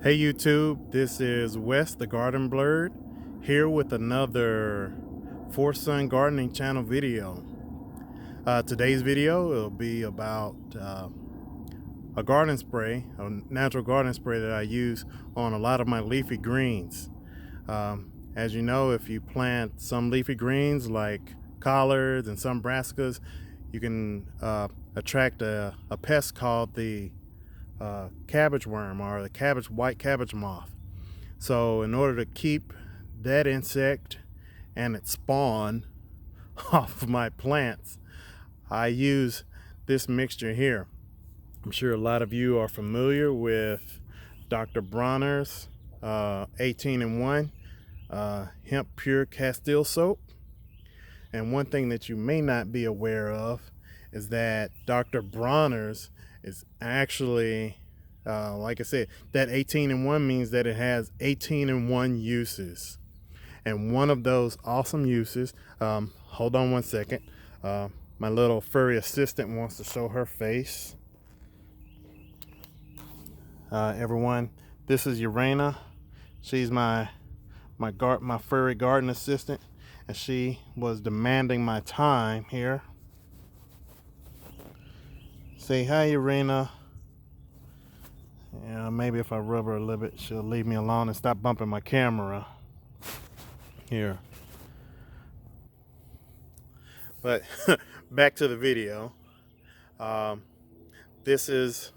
Hey YouTube, this is Wes the Garden Blurred here with another For Sun Gardening channel video. Today's video will be about a garden spray, a natural garden spray that I use on a lot of my leafy greens. As you know, if you plant some leafy greens like collards and some brassicas, you can attract a pest called the cabbage worm or the white cabbage moth. So in order to keep that insect and its spawn off of my plants, I use this mixture here. I'm sure a lot of you are familiar with Dr. Bronner's 18-in-1 hemp pure castile soap. And one thing that you may not be aware of is that Dr. Bronner's is actually, like I said, that 18-in-1 means that it has 18-in-1 uses. And one of those awesome uses, hold on one second. My little furry assistant wants to show her face. Everyone, this is Urana. She's my furry garden assistant, and she was demanding my time here. Say hi, Urana. Yeah, maybe if I rub her a little bit, she'll leave me alone and stop bumping my camera here. But back to the video. This is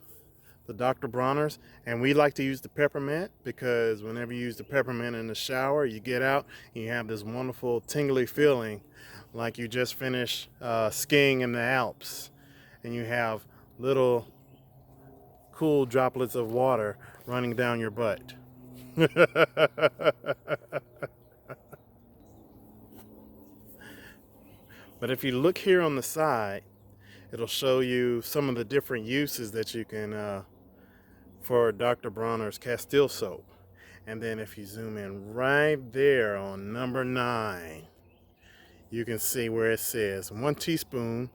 the Dr. Bronner's, and we like to use the peppermint because whenever you use the peppermint in the shower, you get out and you have this wonderful tingly feeling like you just finished skiing in the Alps, and you have little cool droplets of water running down your butt. But if you look here on the side, it'll show you some of the different uses that you can for Dr. Bronner's Castile soap. And then if you zoom in right there on number 9, you can see where it says 1 teaspoon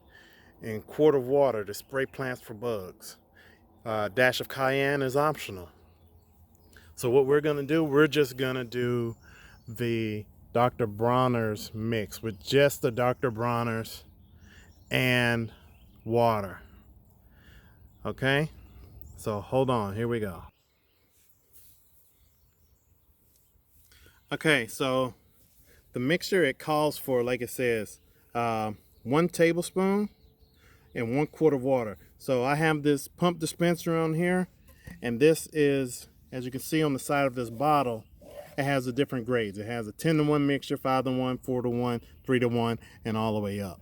in quart of water to spray plants for bugs. Dash of cayenne is optional. So what we're gonna do, we're just gonna do the Dr. Bronner's mix with just the Dr. Bronner's and water. Okay, so hold on, here we go. Okay, so the mixture, it calls for, like it says, 1 tablespoon and 1 quart of water. So I have this pump dispenser on here, and this is, as you can see on the side of this bottle, it has the different grades. It has a 10-to-1 mixture, 5-to-1, 4-to-1, 3-to-1, and all the way up.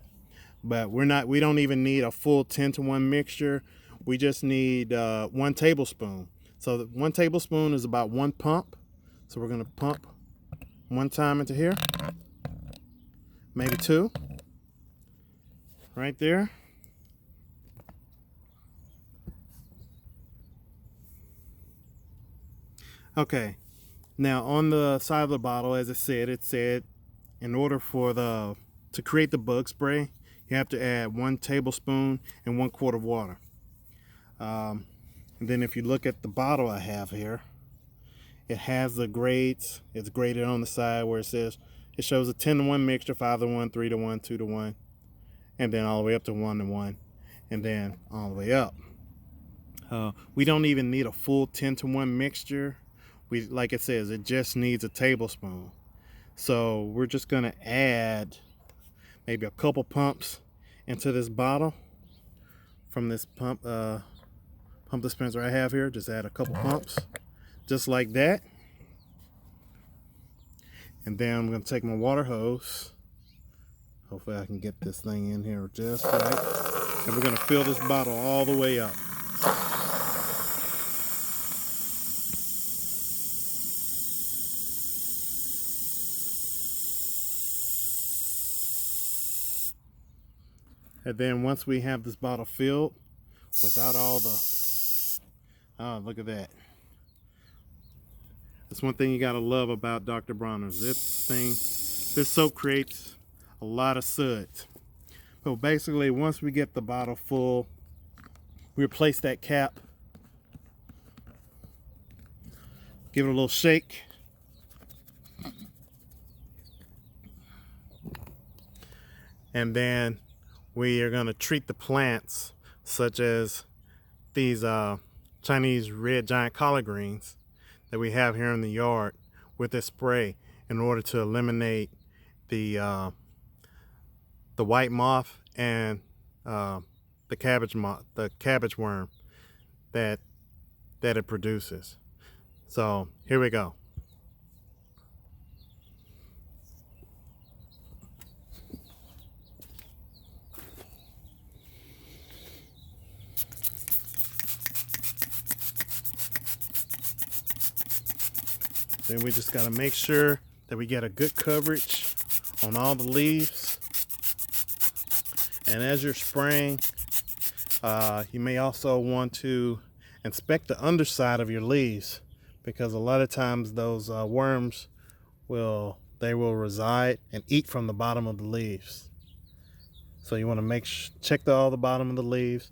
But we don't even need a full 10-to-1 mixture. We just need 1 tablespoon. So 1 tablespoon is about 1 pump. So we're gonna pump 1 time into here, maybe 2, right there. Okay, now on the side of the bottle, as it said in order to create the bug spray, you have to add 1 tablespoon and 1 quart of water. And then if you look at the bottle I have here, it has the grades. It's graded on the side where it shows a 10-to-1 mixture, 5-to-1, 3-to-1, 2-to-1, and then all the way up to 1-to-1, and then all the way up. We don't even need a full 10-to-1 mixture. Like it says, it just needs a tablespoon. So we're just gonna add maybe a couple pumps into this bottle from this pump dispenser I have here. Just add a couple pumps, just like that. And then I'm gonna take my water hose. Hopefully I can get this thing in here just right. And we're gonna fill this bottle all the way up. And then once we have this bottle filled, without all the, oh, look at that. That's one thing you gotta love about Dr. Bronner's. This soap creates a lot of soot. So basically, once we get the bottle full, we replace that cap Give it a little shake. And then we are going to treat the plants, such as these Chinese red giant collard greens that we have here in the yard, with this spray in order to eliminate the white moth and the cabbage worm that it produces. So here we go. Then we just got to make sure that we get a good coverage on all the leaves. And as you're spraying, you may also want to inspect the underside of your leaves, because a lot of times those worms will reside and eat from the bottom of the leaves. So you want to check all the bottom of the leaves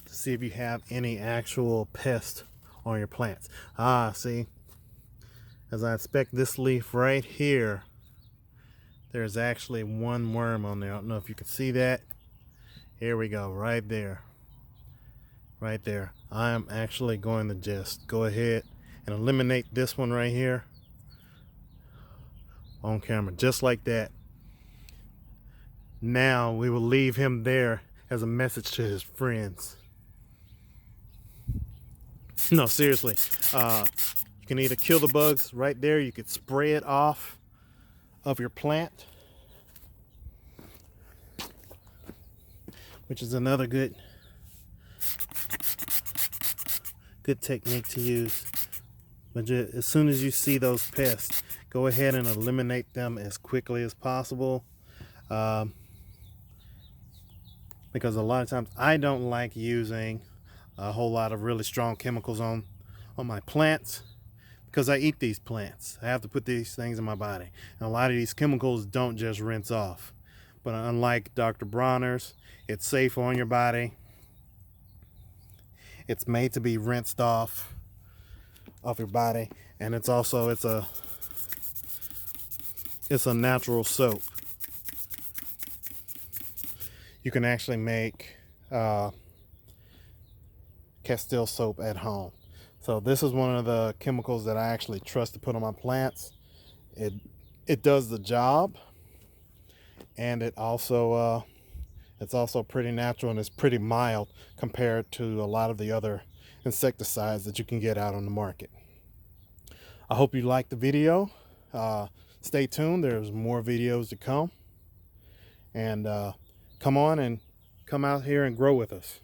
to see if you have any actual pest on your plants. See, as I inspect this leaf right here, there's actually one worm on there. I don't know if you can see that. Here we go, right there. Right there. I am actually going to just go ahead and eliminate this one right here on camera, just like that. Now we will leave him there as a message to his friends. No, seriously. You can either kill the bugs right there, you could spray it off of your plant, which is another good technique to use. But as soon as you see those pests, go ahead and eliminate them as quickly as possible. Because a lot of times I don't like using a whole lot of really strong chemicals on my plants, because I eat these plants. I have to put these things in my body. And a lot of these chemicals don't just rinse off. But unlike Dr. Bronner's, it's safe on your body. It's made to be rinsed off your body, and it's a natural soap. You can actually make castile soap at home. So this is one of the chemicals that I actually trust to put on my plants. It does the job, and it's also pretty natural, and it's pretty mild compared to a lot of the other insecticides that you can get out on the market. I hope you liked the video. Stay tuned, there's more videos to come, and come out here and grow with us.